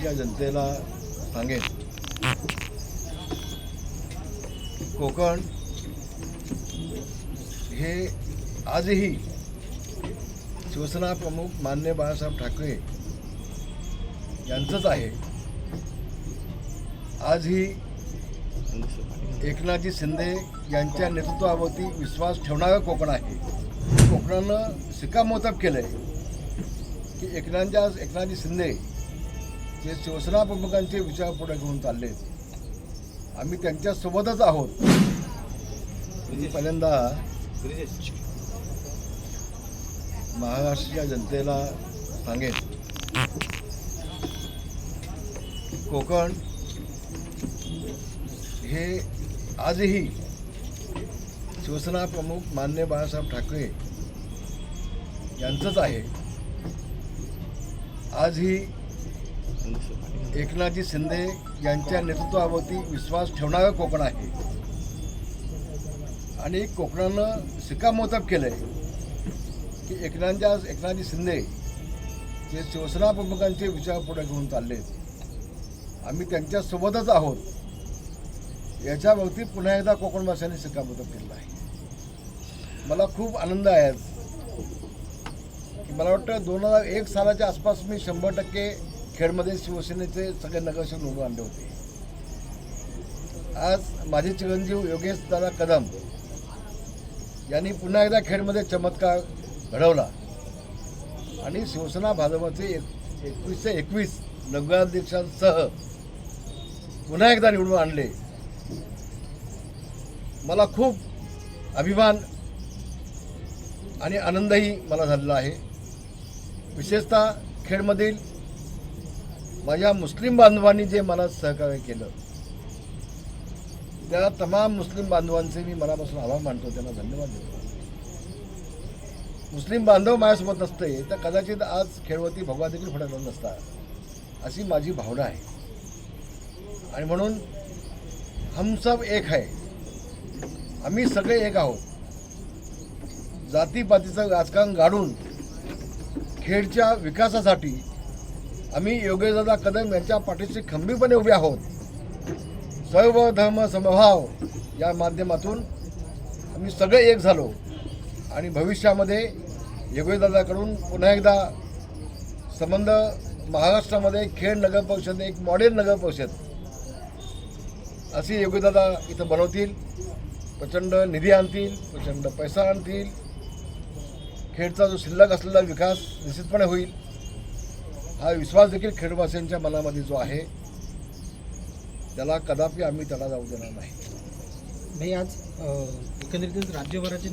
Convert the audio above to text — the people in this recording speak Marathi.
महाराष्ट्राच्या जनतेला सांगेन, कोकण हे आजही शिवसेना प्रमुख माननीय बाळासाहेब ठाकरे यांचंच आहे. आजही एकनाथजी शिंदे यांच्या नेतृत्वावरती विश्वास ठेवणारं कोकण आहे. कोकणानं शिक्कामोर्तब केलं आहे की एकनाथजी शिंदे जे शिवसेना प्रमुखांचे विचार पुढे घेऊन चालले, आम्ही त्यांच्यासोबतच आहोत. मी पहिल्यांदा महाराष्ट्राच्या जनतेला सांगेन, कोकण हे आजही शिवसेना प्रमुख माननीय बाळासाहेब ठाकरे यांचंच आहे. आजही एकनाथजी शिंदे यांच्या नेतृत्वावरती विश्वास ठेवणारं कोकण आहे आणि कोकणानं शिक्कामोर्तब केलं आहे की एकनाथजी शिंदे जे शिवसेना प्रमुखांचे विचार पुढे घेऊन चालले, आम्ही त्यांच्यासोबतच आहोत. याच्यावरती पुन्हा एकदा कोकणवासियांनी शिक्कामोर्तब केलं आहे. मला खूप आनंद आहे की मला वाटतं 2001 सालाच्या आसपास मी 100% खेडमध्ये शिवसेनेचे सगळे नगरसेवक निवडून आणले होते. आज माझे चिरंजीव योगेश दादा कदम यांनी पुन्हा एकदा खेडमध्ये चमत्कार घडवला आणि शिवसेना भाजपचे 21 नगराध्यक्षांसह पुन्हा एकदा निवडून आणले. मला खूप अभिमान आणि आनंदही मला झालेला आहे. विशेषतः खेडमधील माझ्या मुस्लिम बांधवांनी जे मला सहकार्य केलं, त्या तमाम मुस्लिम बांधवांचे मी मनापासून आभार मानतो, त्यांना धन्यवाद देतो. मुस्लिम बांधव माझ्यासोबत नसते तर कदाचित आज खेळवरती भगवा देखील फडकला नसता, अशी माझी भावना आहे. आणि म्हणून हम सब एक है, आम्ही सगळे एक आहोत. जातीपातीचं राजकारण गाडून खेडच्या विकासासाठी आम्ही योगेशदादा कदम यांच्या पाठीशी खंबीरपणे उभे आहोत. सर्व धर्म समभाव या माध्यमातून आम्ही सगळे एक झालो आणि भविष्यामध्ये योगेशदादाकडून पुन्हा एकदा संबंध महाराष्ट्रामध्ये खेड नगर परिषद एक मॉडेल नगर परिषद अशी योगेशदादा इथं बनवतील. प्रचंड निधी आणतील, प्रचंड पैसा आणतील. खेडचा जो शिल्लक असलेला विकास निश्चितपणे होईल, हा विश्वास देखील खेडवासियांच्या मनामध्ये जो आहे त्याला कदापि आम्ही त्याला जाऊ देणार नाही. आज एकंदरीतच राज्यभराचे